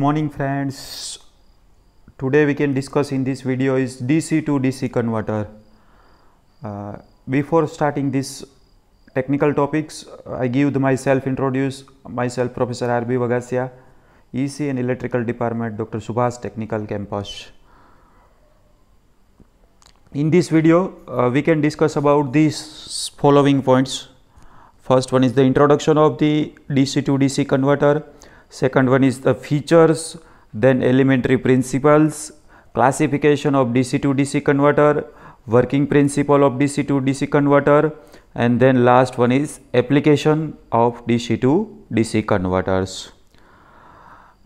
morning friends. Today we can discuss in this video is DC to DC converter. Before starting this technical topics, I give introduce myself Professor R.B. Vagasia, EC and Electrical Department, Dr. Subhas Technical Campus. In this video we can discuss about these following points. First one is the introduction of the DC to DC converter. Second one is the features, then elementary principles, classification of DC to DC converter, working principle of DC to DC converter, and then last one is application of DC to DC converters.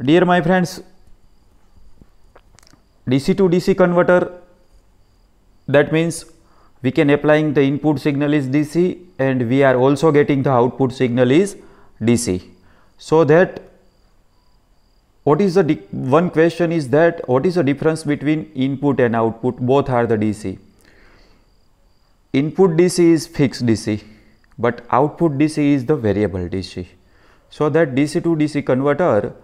Dear my friends, DC to DC converter, that means we can applying the input signal is DC and we are also getting the output signal is DC. So that what is the one question is that what is the difference between input and output? Both are the DC. Input DC is fixed DC, but output DC is the variable DC. So that DC to DC converter,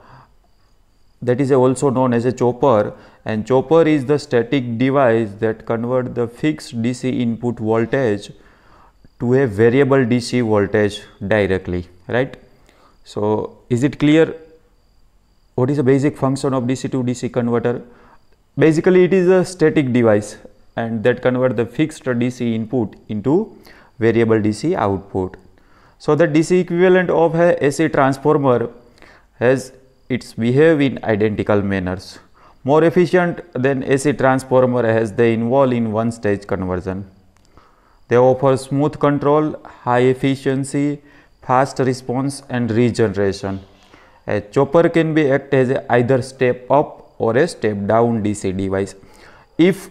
that is also known as a chopper, and chopper is the static device that convert the fixed DC input voltage to a variable DC voltage directly, right? So is it clear? What is the basic function of DC to DC converter? Basically it is a static device and that convert the fixed DC input into variable DC output. So the DC equivalent of a AC transformer has its behave in identical manners. More efficient than AC transformer as they involve in one stage conversion. They offer smooth control, high efficiency, fast response and regeneration. A chopper can be act as either step up or a step down DC device. If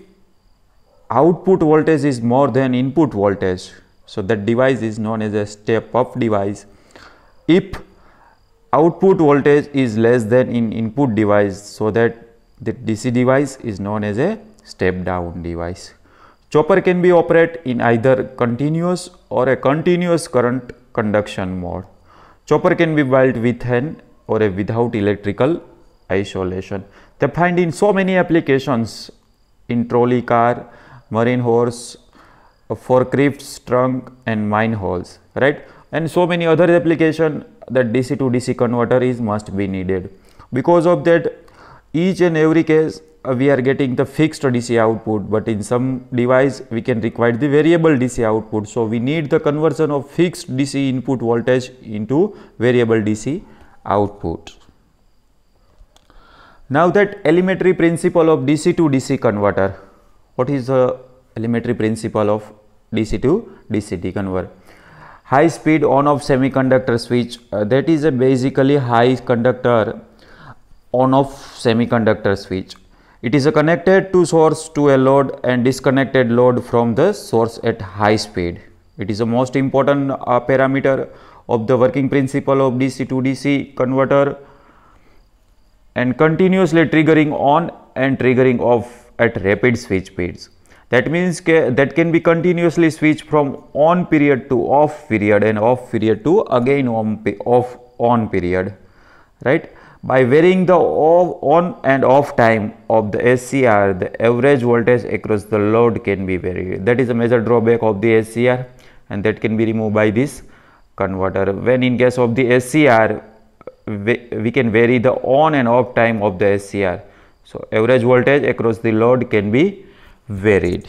output voltage is more than input voltage, so that device is known as a step up device. If output voltage is less than in input device, so that the DC device is known as a step down device. Chopper can be operated in either continuous or a continuous current conduction mode. Chopper can be built with an or a without electrical isolation. They find in so many applications in trolley car, marine horse, forklifts, trunk and mine holes, right? And so many other application that DC to DC converter is must be needed. Because of that, each and every case we are getting the fixed DC output, but in some device we can require the variable DC output. So we need the conversion of fixed DC input voltage into variable DC output. Now that elementary principle of DC to DC converter. What is the elementary principle of DC to DC converter? High speed on off semiconductor switch, that is a basically high conductor on off semiconductor switch. It is a connected to source to a load and disconnected load from the source at high speed. It is the most important parameter of the working principle of DC to DC converter, and continuously triggering on and triggering off at rapid switch speeds. That means that can be continuously switched from on period to off period and off period to again on period, right? By varying the on and off time of the SCR, the average voltage across the load can be varied. That is a major drawback of the SCR, and that can be removed by this converter. When in case of the SCR, we can vary the on and off time of the SCR. So average voltage across the load can be varied.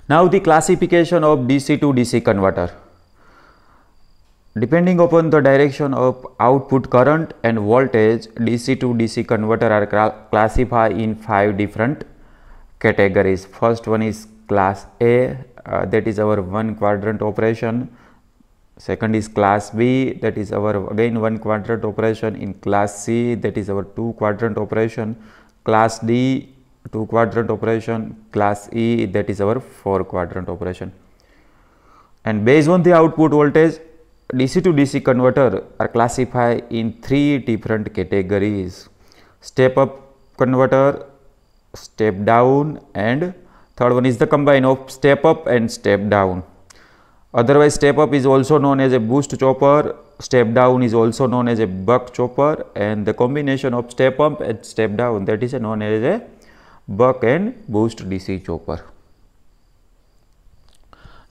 Now the classification of DC to DC converter. Depending upon the direction of output current and voltage, DC to DC converter are classified in 5 different categories. First one is class A, that is our one quadrant operation. Second is class B, that is our again one quadrant operation. In class C, that is our 2 quadrant operation. Class D, 2 quadrant operation. Class E, that is our 4 quadrant operation. And based on the output voltage, DC to DC converter are classified in 3 different categories: step up converter, step down, and third one is the combine of step up and step down. Otherwise, step up is also known as a boost chopper, step down is also known as a buck chopper, and the combination of step up and step down, that is known as a buck and boost DC chopper.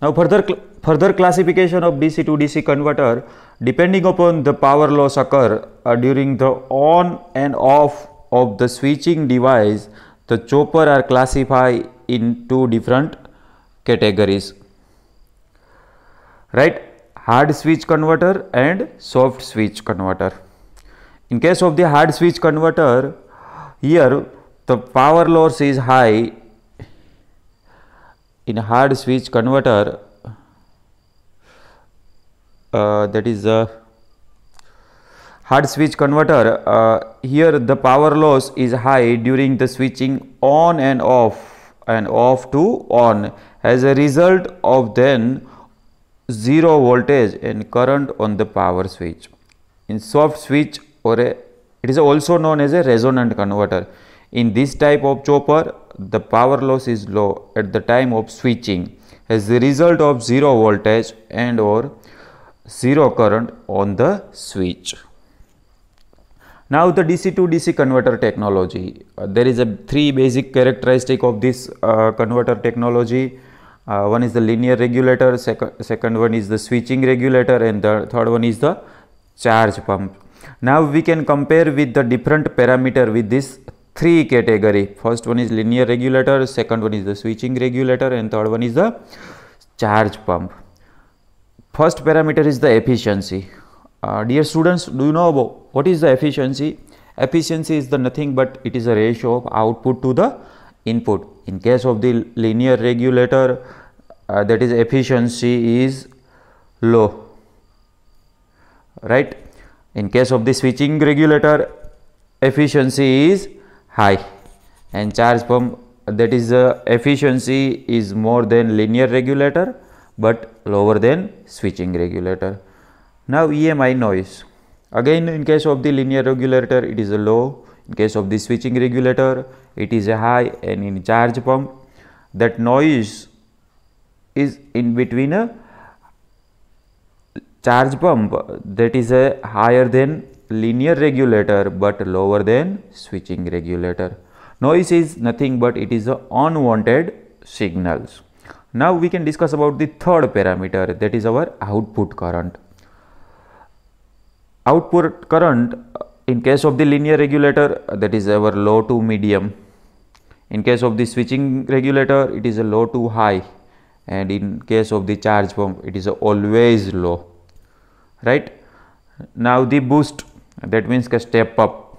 Now further classification of DC to DC converter, depending upon the power loss occur during the on and off of the switching device, the chopper are classified in two different categories, right? Hard switch converter and soft switch converter. In case of the hard switch converter, here the power loss is high. In hard switch converter, that is a hard switch converter, here the power loss is high during the switching on and off to on. As a result of then zero voltage and current on the power switch. In soft switch, it is also known as a resonant converter. In this type of chopper, the power loss is low at the time of switching as a result of zero voltage and or zero current on the switch. Now the DC to DC converter technology, there is a three basic characteristic of this converter technology. One is the linear regulator, second one is the switching regulator, and the third one is the charge pump. Now we can compare with the different parameter with this three category. First one is linear regulator, second one is the switching regulator, and third one is the charge pump. First parameter is the efficiency. Dear students, do you know about what is the efficiency? Efficiency is the nothing but it is a ratio of output to the input. In case of the linear regulator, that is efficiency is low, right? In case of the switching regulator, efficiency is high, and charge pump, that is efficiency is more than linear regulator but lower than switching regulator. Now EMI noise, again in case of the linear regulator it is a low, in case of the switching regulator it is a high, and in charge pump that noise is in between a charge pump, that is a higher than linear regulator but lower than switching regulator. Noise is nothing but it is a unwanted signals. Now we can discuss about the third parameter, that is our output current. Output current in case of the linear regulator, that is our low to medium. In case of the switching regulator it is a low to high, and in case of the charge pump it is always low, right? Now the boost, that means a step up.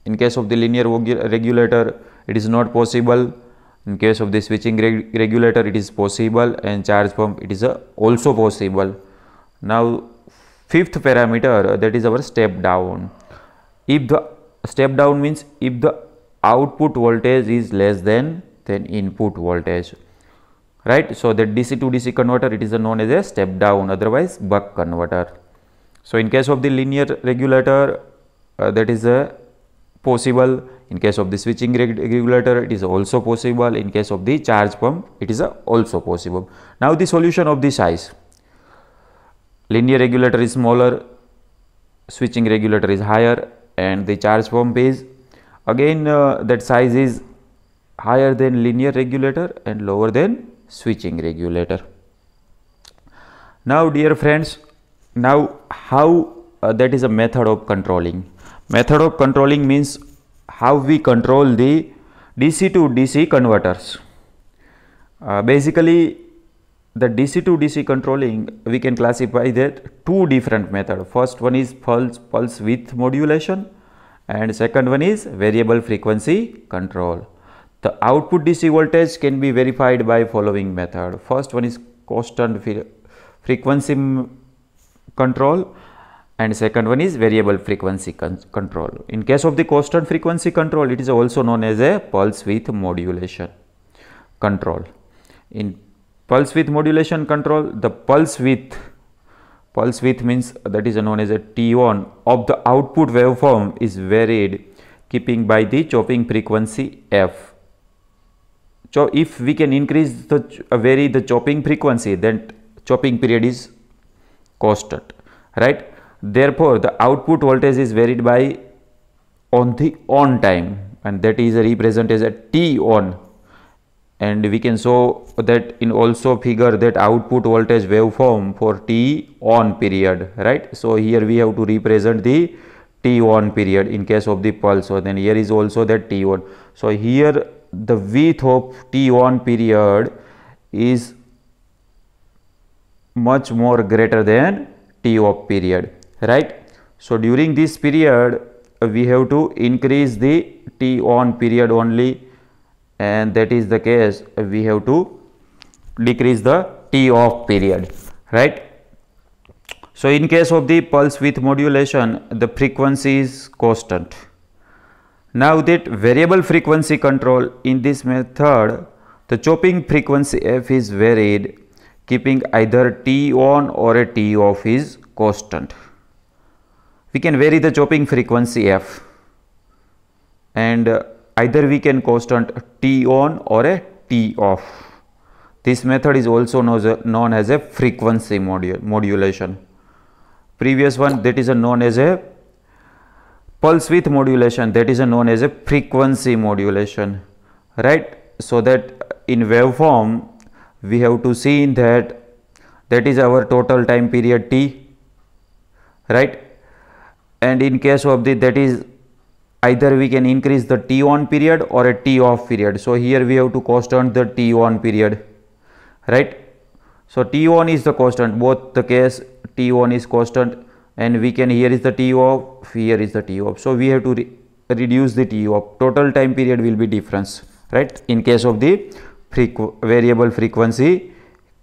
In case of the linear regulator it is not possible, in case of the switching regulator it is possible, and charge pump it is also possible. Now fifth parameter, that is our step down. If the step down means if the output voltage is less than input voltage, right? So that DC to DC converter it is known as a step down, otherwise buck converter. So in case of the linear regulator, that is possible. In case of the switching regulator it is also possible. In case of the charge pump it is also possible. Now the solution of the size, linear regulator is smaller, switching regulator is higher, and the charge pump is again that size is higher than linear regulator and lower than switching regulator. Now dear friends, now how that is a method of controlling. Method of controlling means how we control the DC to DC converters. Basically the DC to DC controlling, we can classify that two different methods. First one is pulse width modulation, and second one is variable frequency control. The output DC voltage can be verified by following method. First one is constant frequency control, and second one is variable frequency control. In case of the constant frequency control, it is also known as a pulse width modulation control. In pulse width modulation control, the pulse width means that is known as a T1 of the output waveform is varied keeping by the chopping frequency f. So if we can increase vary the chopping frequency, then chopping period is constant, right? Therefore, the output voltage is varied by on the on time, and that is represented as a T on. And we can show that in also figure that output voltage waveform for T on period, right. So here we have to represent the T on period in case of the pulse. So then here is also that T on. So here the width of T on period is much more greater than T off period, right. So during this period we have to increase the T on period only, and that is the case we have to decrease the T off period, right. So in case of the pulse width modulation, the frequency is constant. Now that variable frequency control, in this method the chopping frequency f is varied, keeping either T on or a T off is constant. We can vary the chopping frequency f, and either we can constant T on or a T off. This method is also known as a frequency modulation. Previous one, that is known as a pulse width modulation, that is known as a frequency modulation, right. So that in waveform we have to see in that is our total time period T, right. And in case of the, that is either we can increase the T on period or a T off period. So here we have to constant the T on period, right. So T on is the constant, both the case T on is constant, and we can, here is the T off, here is the T off. So we have to reduce the T off, total time period will be difference, right, in case of the variable frequency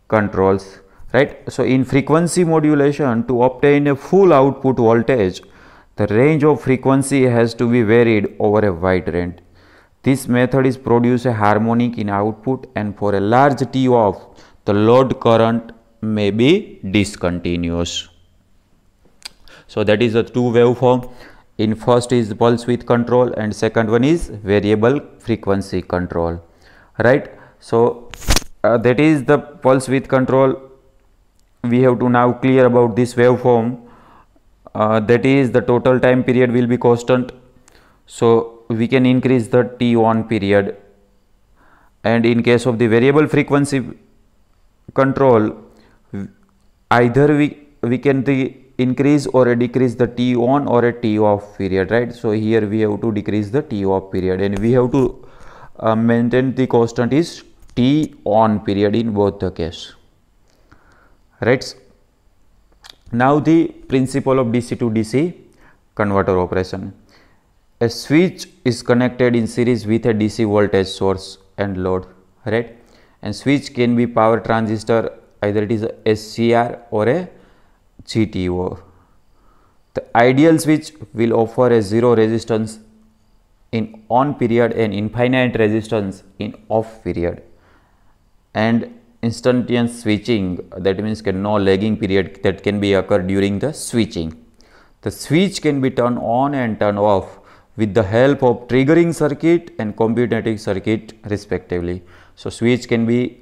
controls, right. So in frequency modulation, to obtain a full output voltage, the range of frequency has to be varied over a wide range. This method is produce a harmonic in output, and for a large T off, the load current may be discontinuous. So that is the two waveform. In first is pulse width control, and second one is variable frequency control, right. So that is the pulse width control. We have to now clear about this waveform. That is the total time period will be constant, so we can increase the T on period. And in case of the variable frequency control, either we can increase or decrease the T on or a T off period, right. So here we have to decrease the T off period, and we have to maintain the constant is T on period in both the case, right. Now the principle of DC to DC converter operation. A switch is connected in series with a DC voltage source and load, right, and switch can be power transistor, either it is a SCR or a GTO. The ideal switch will offer a zero resistance in on period and infinite resistance in off period, and instantaneous switching, that means no lagging period that can be occur during the switching. The switch can be turned on and turned off with the help of triggering circuit and commutating circuit respectively. So switch can be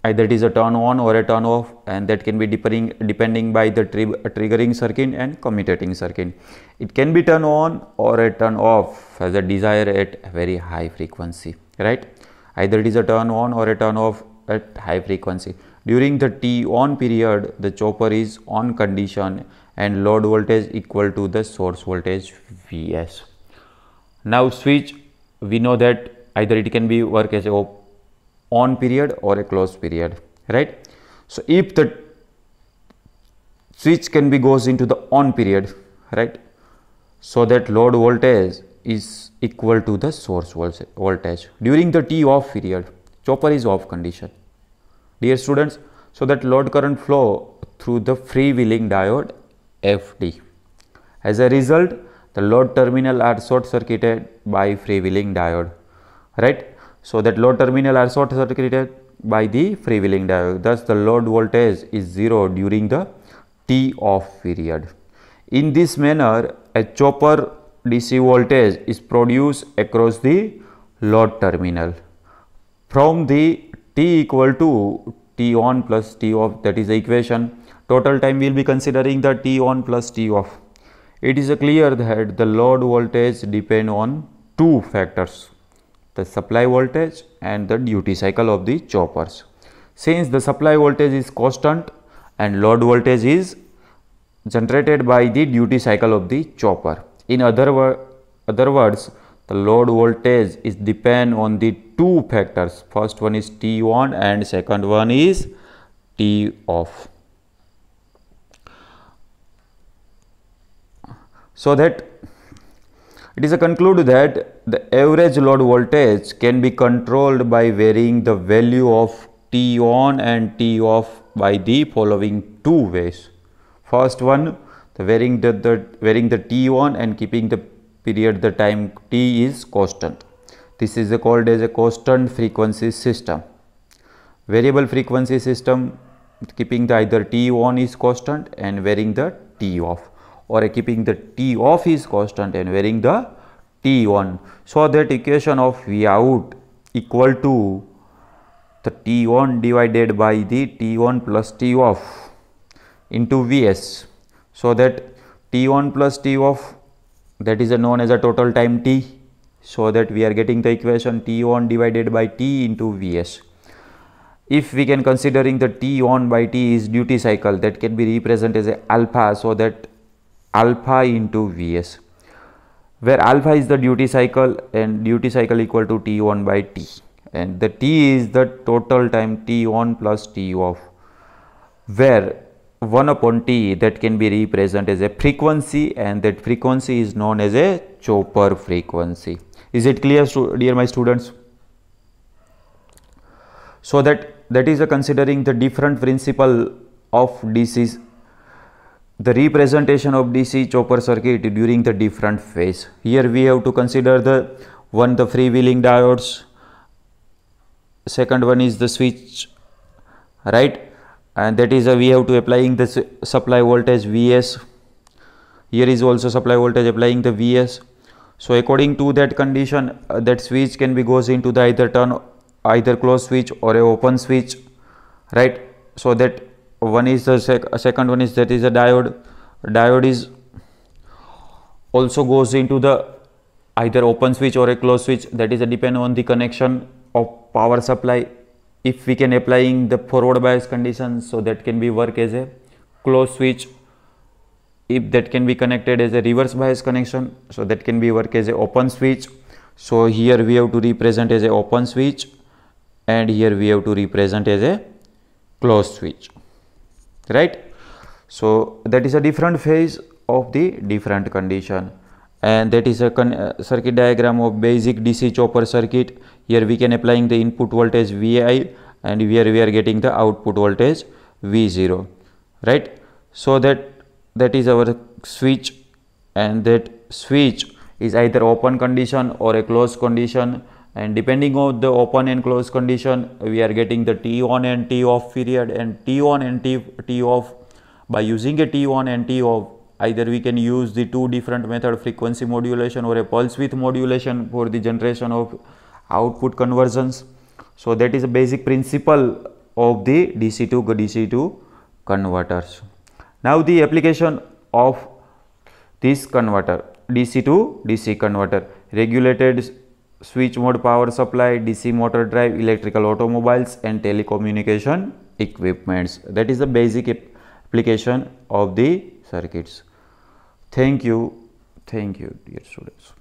either it is a turn on or a turn off, and that can be depending by the triggering circuit and commutating circuit. It can be turn on or a turn off as a desire at a very high frequency, right. Either it is a turn on or a turn off at high frequency. During the T on period, the chopper is on condition and load voltage equal to the source voltage Vs. Now switch, we know that either it can be work as a on period or a closed period, right. So if the switch can be goes into the on period, right, so that load voltage is equal to the source voltage. During the T off period, chopper is off condition, dear students, so that load current flow through the freewheeling diode FD. As a result, the load terminal are short circuited by freewheeling diode, right. So that load terminal are short circuited by the freewheeling diode. Thus the load voltage is 0 during the T off period. In this manner, a chopper DC voltage is produced across the load terminal. From the T equal to T on plus T off, that is the equation, Total time we will be considering the T on plus T off. It is clear that the load voltage depend on two factors, the supply voltage and the duty cycle of the choppers. Since the supply voltage is constant and load voltage is generated by the duty cycle of the chopper. In other words, the load voltage is depend on the two factors. First one is T on and second one is T off. So that it is a conclude that the average load voltage can be controlled by varying the value of T on and T off by the following two ways. First one, the varying the T on and keeping the period the time T is constant. This is called as a constant frequency system. Variable frequency system, keeping the either T on is constant and varying the T off, or keeping the T off is constant and varying the T on. So that equation of V out equal to the T on divided by the T on plus T off into Vs. So that T on plus T off, that is known as a total time T. So that we are getting the equation T on divided by T into Vs. If we can considering the T on by T is duty cycle, that can be represented as a alpha. So that alpha into Vs, where alpha is the duty cycle and duty cycle equal to T on by T, and the T is the total time T on plus T off, where 1 upon T that can be represented as a frequency, and that frequency is known as a chopper frequency. Is it clear, dear my students? So that is a considering the different principle of DC's, the representation of DC chopper circuit during the different phase. Here we have to consider the freewheeling diodes, second one is the switch, right, and that is we have to applying the supply voltage Vs. Here is also supply voltage applying the Vs. So according to that condition, that switch can be goes into the either closed switch or a open switch, right. So that one is the second one is that is a diode is also goes into the either open switch or a closed switch, that is a depend on the connection of power supply. If we can applying the forward bias conditions, so that can be work as a closed switch. If that can be connected as a reverse bias connection, so that can be work as a open switch. So here we have to represent as a open switch, and here we have to represent as a closed switch, right. So that is a different phase of the different condition, and that is a circuit diagram of basic DC chopper circuit. Here we can applying the input voltage Vi, and here we are getting the output voltage V0, right. So that is our switch, and that switch is either open condition or a closed condition, and depending on the open and closed condition, we are getting the T on and T off period, and T on and T off. By using a T on and T off, either we can use the two different method, frequency modulation or a pulse width modulation, for the generation of output conversions. So that is a basic principle of the DC to converters. Now the application of this converter, DC to DC converter, regulated switch mode power supply, DC motor drive, electrical automobiles and telecommunication equipments. That is the basic application of the circuits. Thank you dear students.